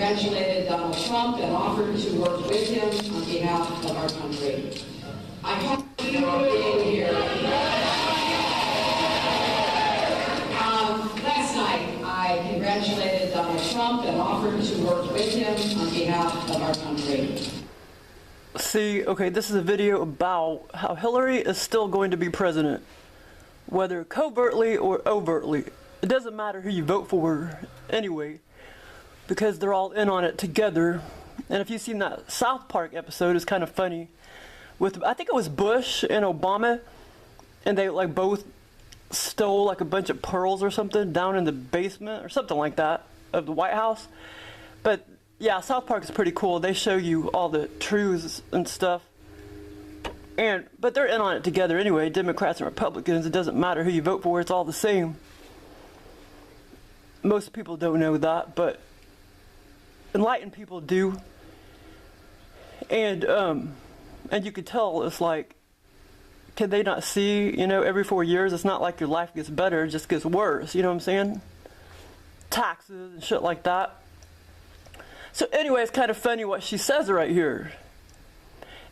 congratulated Donald Trump and offered to work with him on behalf of our country. I have you being here. Last night, I congratulated Donald Trump and offered to work with him on behalf of our country. See, okay, this is a video about how Hillary is still going to be president, whether covertly or overtly. It doesn't matter who you vote for anyway, because they're all in on it together. And if you've seen that South Park episode, it's kind of funny. With, I think it was Bush and Obama, and they like both stole like a bunch of pearls or something down in the basement or something like that of the White House. But yeah, South Park is pretty cool. They show you all the truths and stuff. But they're in on it together anyway, Democrats and Republicans. It doesn't matter who you vote for, it's all the same. Most people don't know that, but enlightened people do. And you could tell, it's like, can they not see, you know, every 4 years, it's not like your life gets better, it just gets worse, you know what I'm saying? Taxes and shit like that. So anyway, it's kind of funny what she says right here.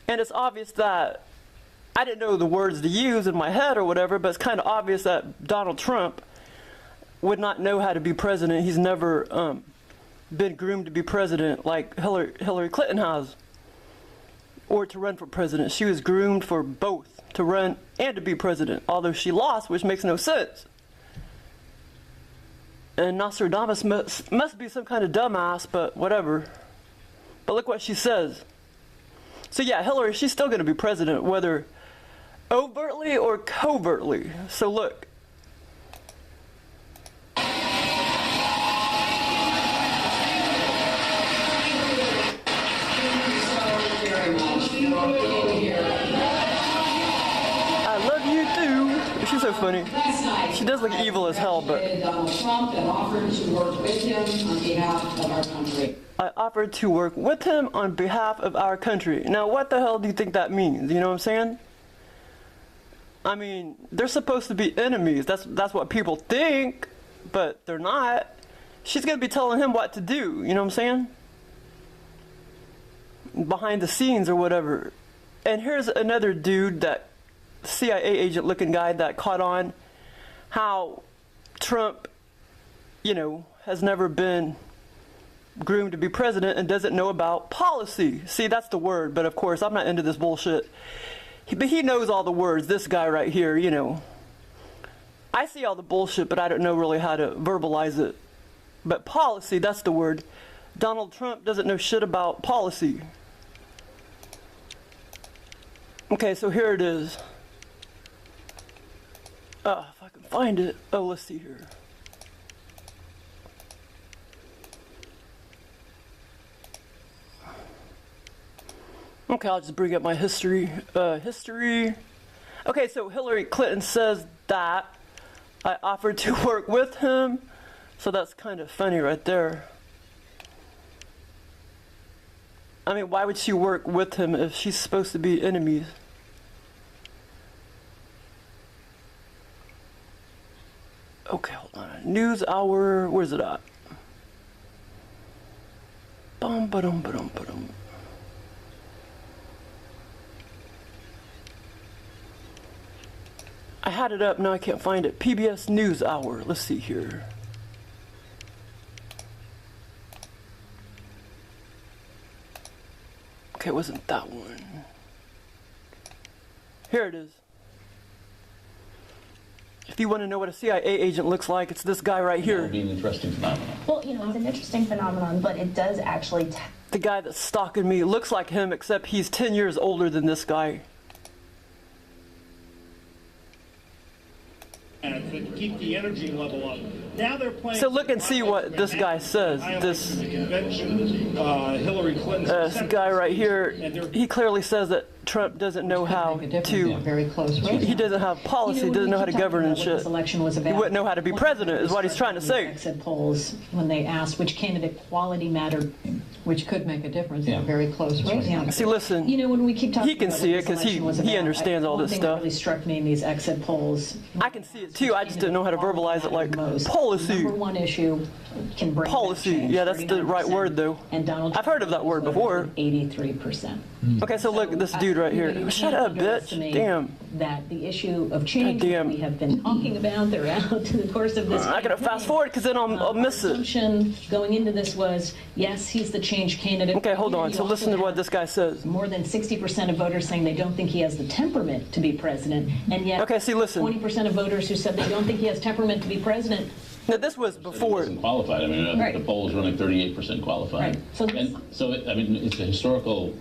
And it's obvious that, I didn't know the words to use in my head or whatever, but it's kind of obvious that Donald Trump would not know how to be president. He's never been groomed to be president like Hillary Clinton has, or to run for president. She was groomed for both, to run and to be president, although she lost, which makes no sense. And Nostradamus must be some kind of dumbass, but whatever. But look what she says. So yeah, Hillary, she's still going to be president, whether overtly or covertly. So look. I love you too. She's so funny. She does look evil as hell, but Donald Trump and offered to work with him on behalf of our country. I offered to work with him on behalf of our country. Now, what the hell do you think that means? You know what I'm saying? I mean, they're supposed to be enemies. That's what people think, but they're not. She's going to be telling him what to do. You know what I'm saying? Behind the scenes or whatever. And here's another dude, that CIA agent looking guy that caught on how Trump, you know, has never been groomed to be president and doesn't know about policy. See, that's the word, but of course I'm not into this bullshit. But he knows all the words, this guy right here, you know. I see all the bullshit, but I don't know really how to verbalize it. But policy, that's the word. Donald Trump doesn't know shit about policy. Okay, so here it is. If I can find it. Oh, let's see here. Okay, I'll just bring up my history. Okay, so Hillary Clinton says that I offered to work with him. So that's kind of funny right there. I mean, why would she work with him if she's supposed to be enemies? Okay, hold on. News hour, where's it at? Bum ba-dum ba-dum ba-dum. I had it up, now I can't find it. PBS News Hour. Let's see here. Okay, it wasn't that one. Here it is. If you want to know what a CIA agent looks like, it's this guy right here. It would be an interesting phenomenon. Well, you know, it's an interesting phenomenon, but it does actually... The guy that's stalking me looks like him, except he's 10 years older than this guy. To keep the energy level up. Now they're playing. So look and see what this guy says. This Hillary Clinton. This guy right here, he clearly says that Trump doesn't know how to. Very close race. He doesn't have policy. Doesn't know how to govern and shit. He wouldn't know how to be president. Is what he's trying to say. Exit polls when they asked which candidate quality mattered, which could make a difference in a very close race. Yeah. See, listen. You know, when we keep talking, he can see it because he understands all this stuff. One thing that really struck me in these exit polls. I can see it too. I just didn't know how to verbalize it, like most. policy. Number one issue can bring Policy. about change, Yeah, that's the right 39%, word, though. And Donald I've heard of that word before. 83%. Okay, so look at this dude right here. You Shut can't up, bitch. underestimate Damn. That the issue of change God damn. that we have been talking about throughout the course of this. I gotta fast forward because then I'll miss Our it. assumption going into this was, yes, he's the change candidate. Okay, hold on. You So also listen to what have this guy says. More than 60% of voters saying they don't think he has the temperament to be president, and yet Okay, see, listen. 20% of voters who said they don't think he has temperament to be president. Now, this was He before. wasn't qualified. I mean, Right. the poll's running 38% qualified. Right. So this- And so, I mean, it's a historical.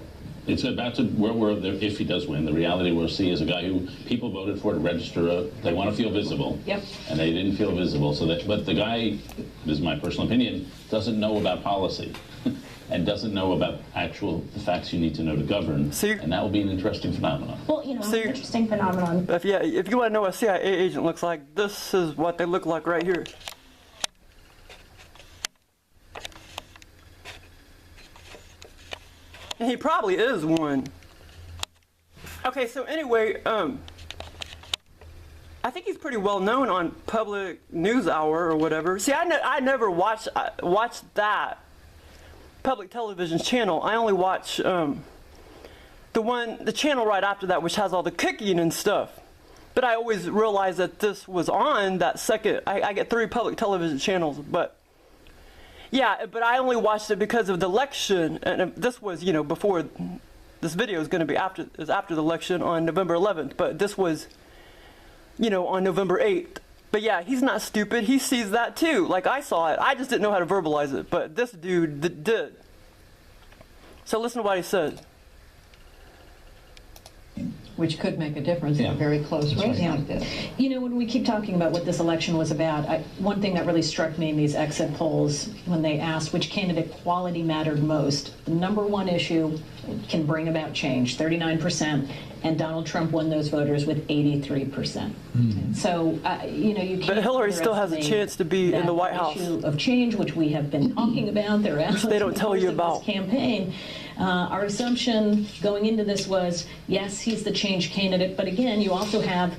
It's about to where we're there if he does win. The reality we'll see is a guy who people voted for to register. They want to feel visible. Yep. And they didn't feel visible. So that, but the guy, this is my personal opinion, doesn't know about policy. And doesn't know about the facts you need to know to govern. See? And that will be an interesting phenomenon. Well, you know, See- an interesting phenomenon. If you want to know what a CIA agent looks like, this is what they look like right here. And he probably is one. Okay, so anyway, I think he's pretty well known on Public News Hour or whatever. See, I never watched that public television channel. I only watch the channel right after that, which has all the cooking and stuff. But I always realized that this was on that second. I get 3 public television channels, but yeah, but I only watched it because of the election, and this was, before. This video is going to be after the election on November 11th, but this was, on November 8th. But yeah, he's not stupid. He sees that too. Like I saw it. I just didn't know how to verbalize it, but this dude did. So listen to what he said. Which could make a difference in a very close race like this. When we keep talking about what this election was about, one thing that really struck me in these exit polls, when they asked which candidate quality mattered most, the number one issue can bring about change, 39%, and Donald Trump won those voters with 83%. So, you can't. But Hillary still has a chance to be in the White House. Issue of change, which we have been talking about throughout Which they don't tell you about. this campaign. Our assumption going into this was, yes, he's the change candidate, but again, you also have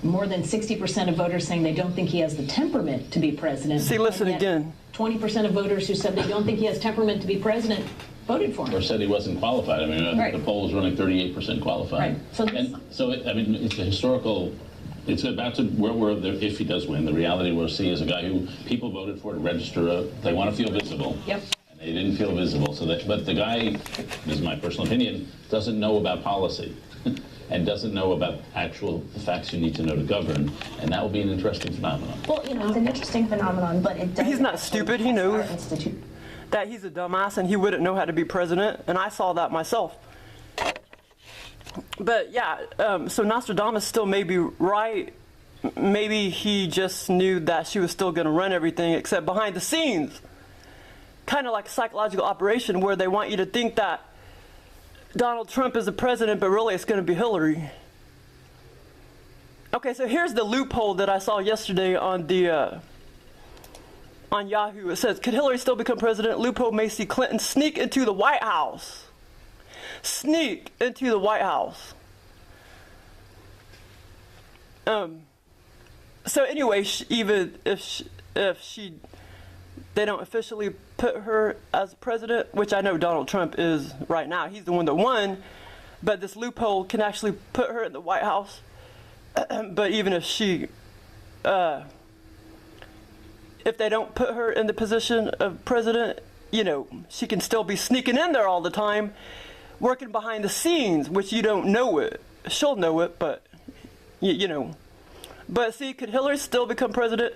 more than 60% of voters saying they don't think he has the temperament to be president. See, listen And yet again. 20% of voters who said they don't think he has temperament to be president voted for him. Or said he wasn't qualified. I mean, Right. the poll is running 38% qualified. Right. So And so, I mean, it's a historical. It's about to where we're there if he does win. The reality we'll see is a guy who people voted for to register. They want to feel visible. Yep. And they didn't feel visible. So that, but the guy, this is my personal opinion, doesn't know about policy. And doesn't know about the facts you need to know to govern, and that will be an interesting phenomenon. Well, it's an interesting phenomenon, but it does. He's not actually stupid. He test our knows institute. that he's a dumbass and he wouldn't know how to be president, and I saw that myself. But yeah, so Nostradamus still may be right. Maybe he just knew that she was still going to run everything, except behind the scenes. Kind of like a psychological operation where they want you to think that Donald Trump is the president, but really it's going to be Hillary. Okay, so here's the loophole that I saw yesterday on the on Yahoo. It says, could Hillary still become president? Loophole may see Clinton sneak into the White House. Sneak into the White House. So anyway, even if they don't officially put her as president, which I know Donald Trump is right now. He's the one that won, but this loophole can actually put her in the White House. But even if if they don't put her in the position of president, she can still be sneaking in there all the time, working behind the scenes, which you don't know it. She'll know it, but, But see, could Hillary still become president?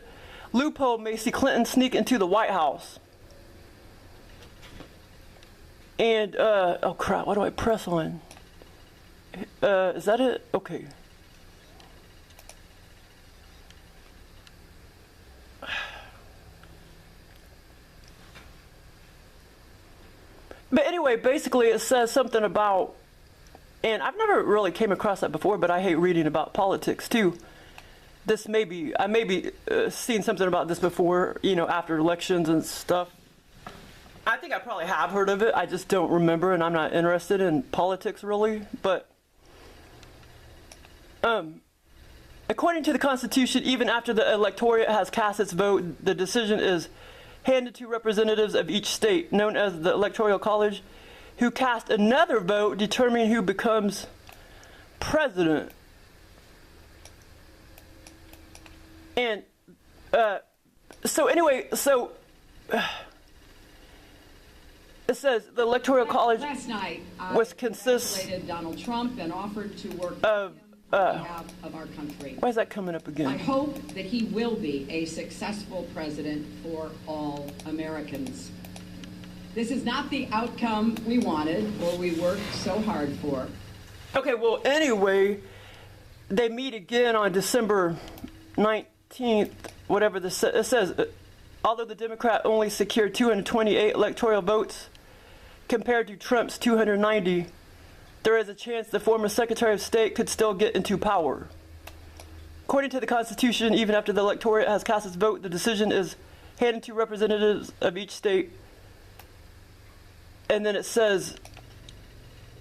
Loophole may see Clinton sneak into the White House. And, oh crap, what do I press on? Is that it? Okay. But anyway, basically it says something about, and I've never really came across that before, but I hate reading about politics too. I may be seen something about this before, after elections and stuff. I think I probably have heard of it. I just don't remember, and I'm not interested in politics really. But According to the Constitution, even after the electorate has cast its vote, the decision is handed to representatives of each state, known as the Electoral College, who cast another vote determining who becomes president. And so anyway, so it says the Electoral College Last night, consists congratulated Donald Trump and offered to work of on behalf of our country. why is that coming up I again? hope that he will be a successful president for all Americans. This is not the outcome we wanted or we worked so hard for. Okay, well, anyway, they meet again on December 19th, whatever it says. Although the Democrat only secured 228 electoral votes compared to Trump's 290, there is a chance the former Secretary of State could still get into power. According to the Constitution, even after the electorate has cast its vote, the decision is handed to representatives of each state. And then it says,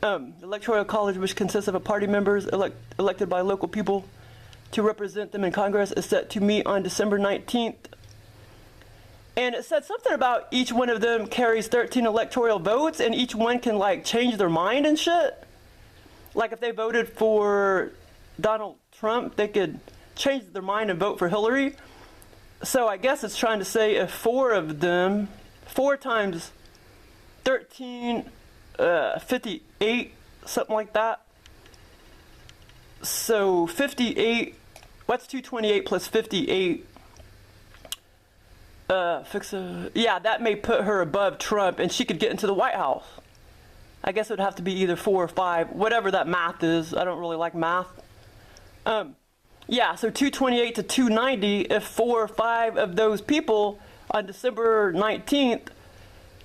the Electoral College, which consists of a party members elected by local people to represent them in Congress, is set to meet on December 19th. And it said something about each one of them carries 13 electoral votes, and each one can, like, change their mind and shit. Like, if they voted for Donald Trump, they could change their mind and vote for Hillary. So I guess it's trying to say if 4 of them, 4 times 13, 58, something like that. So 58, what's 228 plus 58? Yeah, that may put her above Trump, and she could get into the White House. I guess it would have to be either 4 or 5, whatever that math is. I don't really like math. Yeah, so 228 to 290, if 4 or 5 of those people on December 19th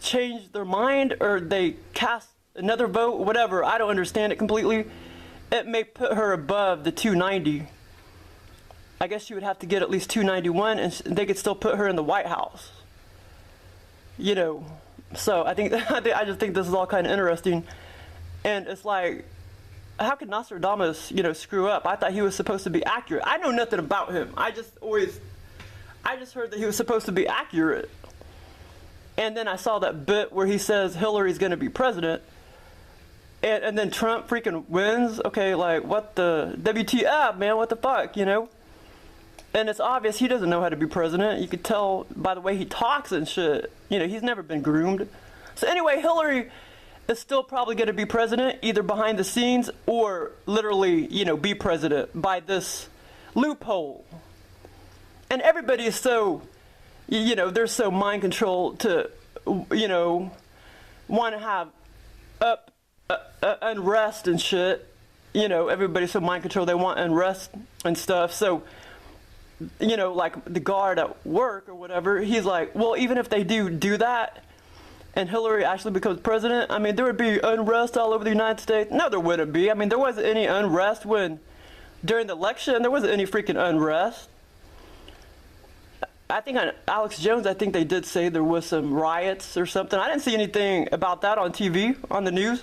change their mind or they cast another vote, whatever, I don't understand it completely, it may put her above the 290. I guess she would have to get at least 291, and they could still put her in the White House. You know, so I just think this is all kind of interesting. And it's like, how could Nostradamus, screw up? I thought he was supposed to be accurate. I know nothing about him. I just heard that he was supposed to be accurate. And then I saw that bit where he says Hillary's going to be president. And then Trump freaking wins. Okay, like, what the WTF, man? What the fuck, And it's obvious he doesn't know how to be president. You could tell by the way he talks and shit. He's never been groomed. So anyway, Hillary is still probably going to be president, either behind the scenes or literally, be president by this loophole. And everybody is so, they're so mind controlled to, want to have unrest and shit. Everybody's so mind controlled, they want unrest and stuff. So, like the guard at work or whatever, he's like, well, even if they do that and Hillary actually becomes president, I mean, there would be unrest all over the United States. No, there wouldn't be. I mean, there wasn't any unrest during the election, there wasn't any freaking unrest. I think on Alex Jones, I think they did say there was some riots or something. I didn't see anything about that on TV, on the news.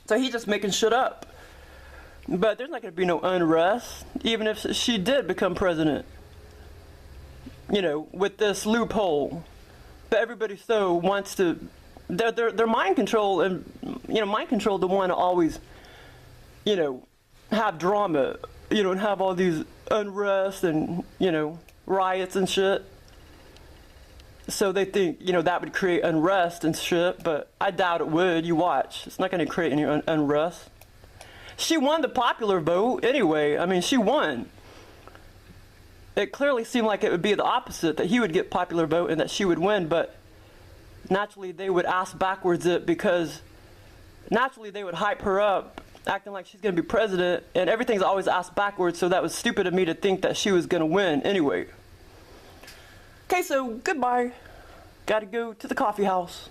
So he's just making shit up. But there's not going to be no unrest, even if she did become president, with this loophole. But everybody so wants to, they're mind control and, mind control to want to always, have drama, and have all these unrest and, riots and shit. So they think, that would create unrest and shit, but I doubt it would. You watch. It's not going to create any unrest. She won the popular vote anyway. I mean, she won. It clearly seemed like it would be the opposite, that he would get popular vote and that she would win, but naturally they would ask backwards it because naturally they would hype her up, acting like she's going to be president, and everything's always asked backwards, so that was stupid of me to think that she was going to win anyway. Okay, so goodbye. Gotta go to the coffee house.